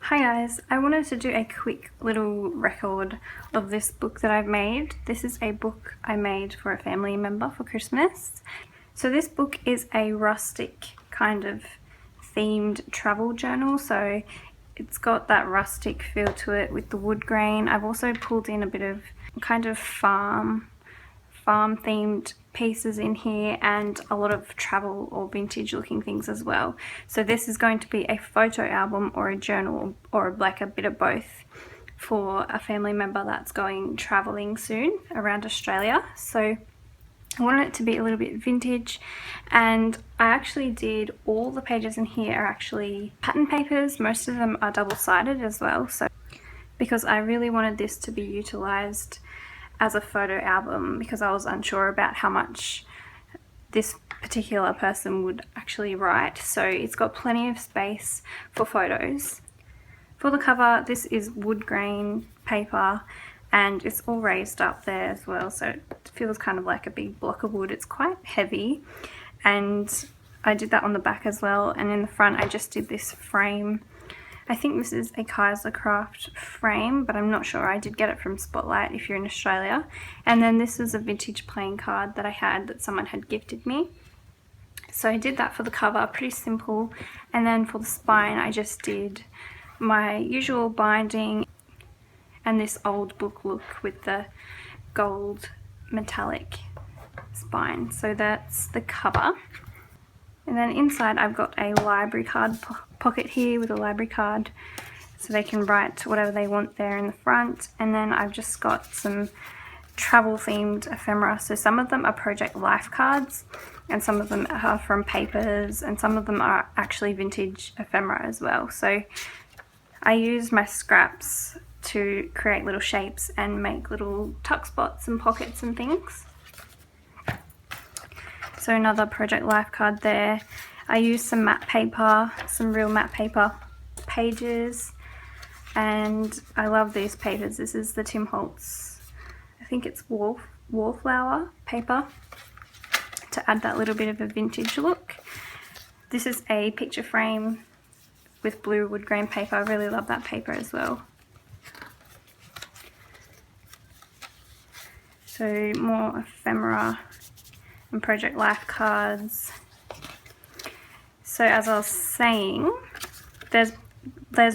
Hi guys, I wanted to do a quick little record of this book that I've made. This is a book I made for a family member for Christmas. So this book is a rustic kind of themed travel journal, so it's got that rustic feel to it with the wood grain. I've also pulled in a bit of kind of farm themed pieces in here and a lot of travel or vintage looking things as well. So this is going to be a photo album or a journal or like a bit of both for a family member that's going traveling soon around Australia. So I wanted it to be a little bit vintage, and I actually did all the pages in here are actually pattern papers. Most of them are double-sided as well, so because I really wanted this to be utilized as a photo album because I was unsure about how much this particular person would actually write. So it's got plenty of space for photos. For the cover, this is wood grain paper and it's all raised up there as well, so it feels kind of like a big block of wood. It's quite heavy, and I did that on the back as well. And in the front I just did this frame. I think this is a Craft frame, but I'm not sure. I did get it from Spotlight if you're in Australia. And then this is a vintage playing card that I had that someone had gifted me. So I did that for the cover, pretty simple. And then for the spine, I just did my usual binding and this old book look with the gold metallic spine. So that's the cover. And then inside I've got a library card pocket here with a library card, so they can write whatever they want there in the front. And then I've just got some travel themed ephemera. So some of them are Project Life cards and some of them are from papers and some of them are actually vintage ephemera as well. So I used my scraps to create little shapes and make little tuck spots and pockets and things. So another Project Life card there. I used some matte paper, some real matte paper pages, and I love these papers. This is the Tim Holtz, I think it's wallflower paper, to add that little bit of a vintage look. This is a picture frame with blue wood grain paper. I really love that paper as well. So more ephemera and Project Life cards. So as I was saying, there's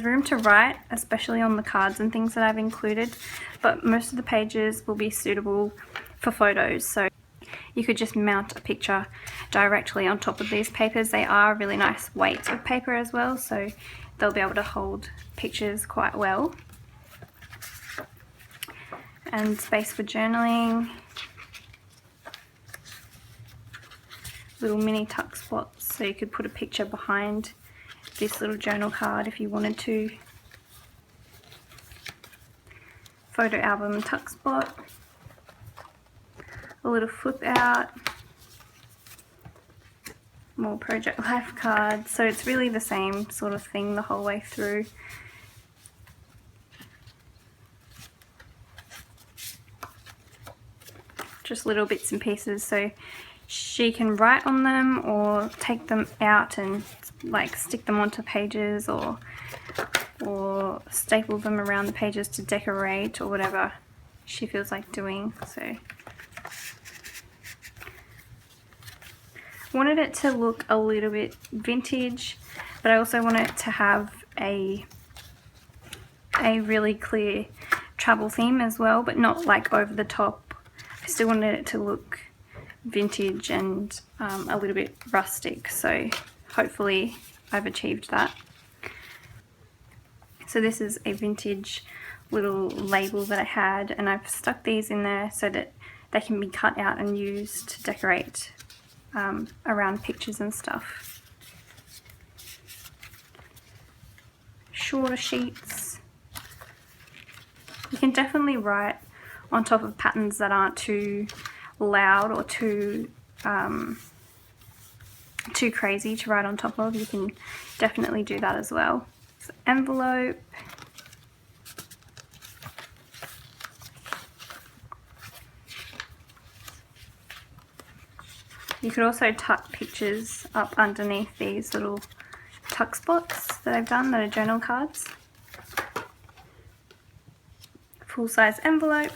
room to write, especially on the cards and things that I've included, but most of the pages will be suitable for photos. So you could just mount a picture directly on top of these papers. They are a really nice weight of paper as well, so they'll be able to hold pictures quite well. And space for journaling. Little mini tuck spots, so you could put a picture behind this little journal card if you wanted to. Photo album tuck spot. A little flip out. More Project Life cards. So it's really the same sort of thing the whole way through. Just little bits and pieces, so she can write on them or take them out and like stick them onto pages or staple them around the pages to decorate or whatever she feels like doing. So I wanted it to look a little bit vintage, but I also want it to have a really clear travel theme as well, but not like over the top. I still wanted it to look vintage and a little bit rustic, so hopefully I've achieved that. So this is a vintage little label that I had, and I've stuck these in there so that they can be cut out and used to decorate around pictures and stuff. Shorter sheets. You can definitely write on top of patterns that aren't too loud or too crazy to write on top of. You can definitely do that as well. So envelope. You could also tuck pictures up underneath these little tuck spots that I've done that are journal cards. full-size envelope.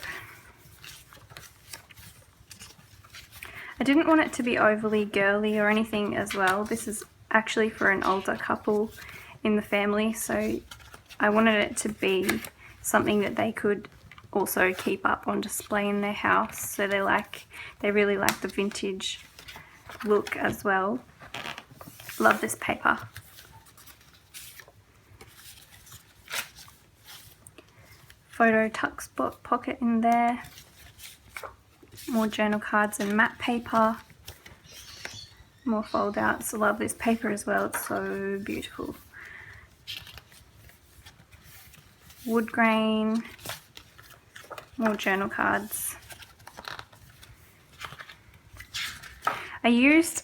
I didn't want it to be overly girly or anything as well. This is actually for an older couple in the family, so I wanted it to be something that they could also keep up on display in their house. So they really like the vintage look as well. Love this paper. Photo tuck spot pocket in there. More journal cards and matte paper. More fold outs. I love this paper as well, it's so beautiful. Wood grain. More journal cards. I used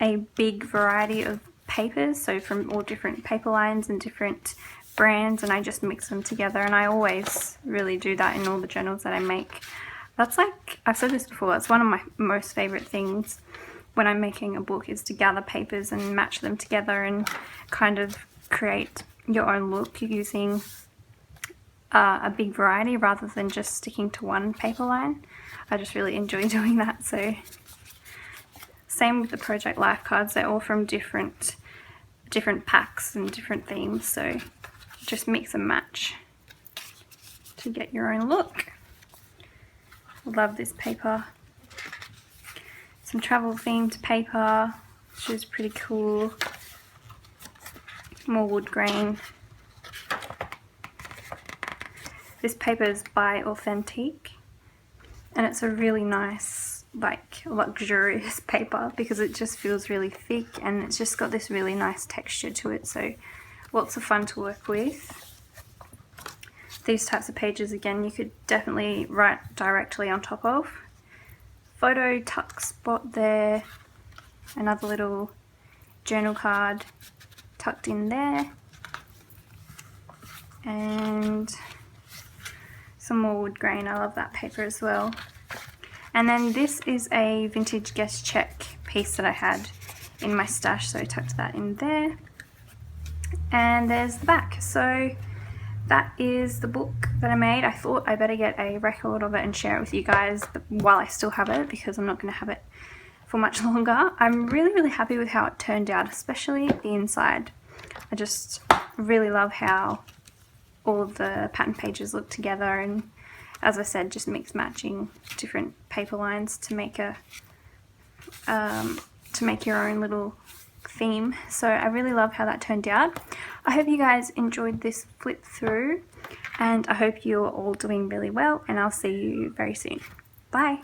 a big variety of papers, so from all different paper lines and different brands, and I just mix them together, and I always really do that in all the journals that I make. That's like, I've said this before, it's one of my most favourite things when I'm making a book, is to gather papers and match them together and kind of create your own look using a big variety rather than just sticking to one paper line. I just really enjoy doing that. So same with the Project Life cards, they're all from different packs and different themes, so just mix and match to get your own look. Love this paper. Some travel themed paper, which is pretty cool. More wood grain. This paper is by Authentique, and it's a really nice, like, luxurious paper because it just feels really thick and it's just got this really nice texture to it, so lots of fun to work with. These types of pages, again, you could definitely write directly on top of. Photo tuck spot there, another little journal card tucked in there, and some more wood grain. I love that paper as well. And then this is a vintage guest check piece that I had in my stash, so I tucked that in there. And there's the back. So that is the book that I made. I thought I better get a record of it and share it with you guys while I still have it, because I'm not going to have it for much longer. I'm really happy with how it turned out, especially the inside. I just really love how all of the pattern pages look together, and as I said, just mix matching different paper lines to make your own little theme. So I really love how that turned out. I hope you guys enjoyed this flip through, and I hope you're all doing really well, and I'll see you very soon. Bye.